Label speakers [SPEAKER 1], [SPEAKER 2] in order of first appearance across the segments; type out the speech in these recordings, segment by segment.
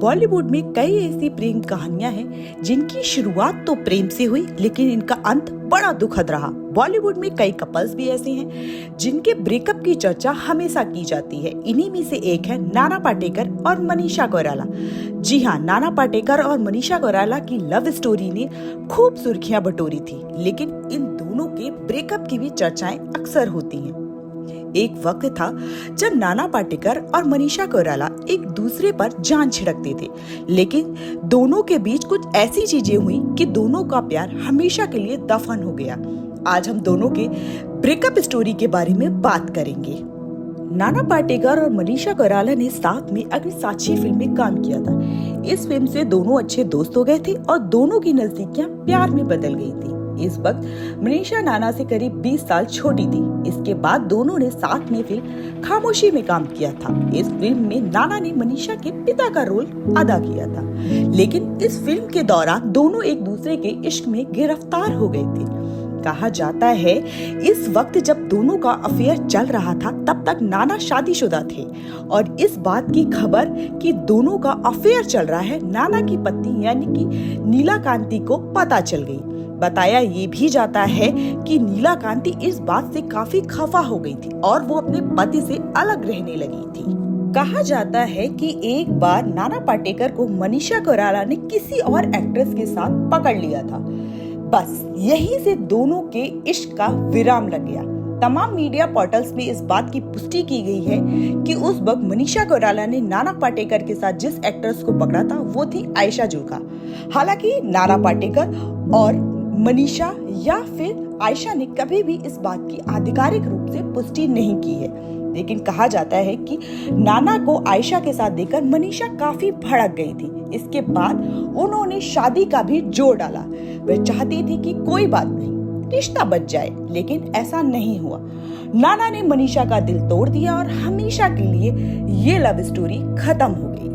[SPEAKER 1] बॉलीवुड में कई ऐसी प्रेम कहानियां हैं जिनकी शुरुआत तो प्रेम से हुई लेकिन इनका अंत बड़ा दुखद रहा। बॉलीवुड में कई कपल्स भी ऐसे हैं जिनके ब्रेकअप की चर्चा हमेशा की जाती है। इन्हीं में से एक है नाना पाटेकर और मनीषा कोइराला। जी हाँ, नाना पाटेकर और मनीषा कोइराला की लव स्टोरी ने खूब सुर्खियां बटोरी थी, लेकिन इन दोनों के ब्रेकअप की भी चर्चाएं अक्सर होती हैं। एक वक्त था जब नाना पाटेकर और मनीषा कोइराला एक दूसरे पर जान छिड़कते थे, लेकिन दोनों के बीच कुछ ऐसी चीजें हुई कि दोनों का प्यार हमेशा के लिए दफन हो गया। आज हम दोनों के ब्रेकअप स्टोरी के बारे में बात करेंगे। नाना पाटेकर और मनीषा कोइराला ने साथ में अग्निसाक्षी फिल्म में काम किया था। इस फिल्म से दोनों अच्छे दोस्त हो गए थे और दोनों की नजदीकियां प्यार में बदल गई थी। इस वक्त मनीषा नाना से करीब 20 साल छोटी थी। इसके बाद दोनों ने साथ में फिल्म खामोशी में काम किया था। इस फिल्म में नाना ने मनीषा के पिता का रोल अदा किया था, लेकिन इस फिल्म के दौरान दोनों एक दूसरे के इश्क में गिरफ्तार हो गए थे। कहा जाता है इस वक्त जब दोनों का अफेयर चल रहा था तब तक नाना शादीशुदा थे और इस बात की खबर कि दोनों का अफेयर चल रहा है नाना की पत्नी यानी कि नीला कांति को पता चल गई। बताया ये भी जाता है कि नीला कांति इस बात से काफी खफा हो गई थी और वो अपने पति से अलग रहने लगी थी। कहा जाता है कि एक बार नाना पाटेकर को मनीषा कोइराला ने किसी और एक्ट्रेस के साथ पकड़ लिया था। बस यहीं से दोनों के इश्क का विराम लग गया। तमाम मीडिया पोर्टल्स में इस बात की पुष्टि की गई है कि उस वक्त मनीषा कोइराला ने नाना पाटेकर के साथ जिस एक्ट्रेस को पकड़ा था वो थी आयशा जुल्का। हालांकि नाना पाटेकर और मनीषा या फिर आयशा ने कभी भी इस बात की आधिकारिक रूप से पुष्टि नहीं की है, लेकिन कहा जाता है कि नाना को आयशा के साथ देखकर मनीषा काफी भड़क गई थी। इसके बाद उन्होंने शादी का भी जोर डाला। वह चाहती थी कि कोई बात नहीं, रिश्ता बच जाए, लेकिन ऐसा नहीं हुआ। नाना ने मनीषा का दिल तोड़ दिया और हमेशा के लिए ये लव स्टोरी खत्म हो गई।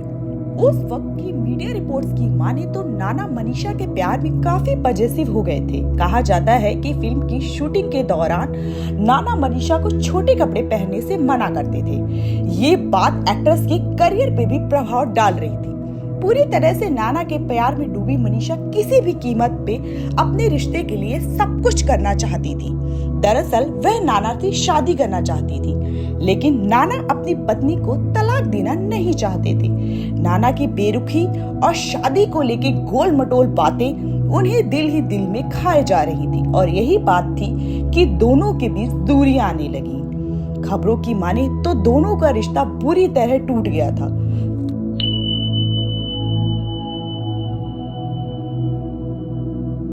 [SPEAKER 1] उस वक्त की मीडिया रिपोर्ट्स की माने तो नाना मनीषा के प्यार में काफी पजेसिव हो गए थे। कहा जाता है कि फिल्म की शूटिंग के दौरान नाना मनीषा को छोटे कपड़े पहनने से मना करते थे। ये बात एक्ट्रेस के करियर पे भी प्रभाव डाल रही थी। पूरी तरह से नाना के प्यार में डूबी मनीषा किसी भी कीमत पे अपने रिश्ते के लिए सब कुछ करना चाहती थी। दरअसल वह नाना से शादी करना चाहती थी, लेकिन नाना अपनी पत्नी को तलाक देना नहीं चाहते थे। नाना की बेरुखी और शादी को लेके गोल मटोल बातें उन्हें दिल ही दिल में खाए जा रही थी और यही बात थी कि दोनों के बीच दूरियां आने लगी। खबरों की माने तो दोनों का रिश्ता बुरी तरह टूट गया था।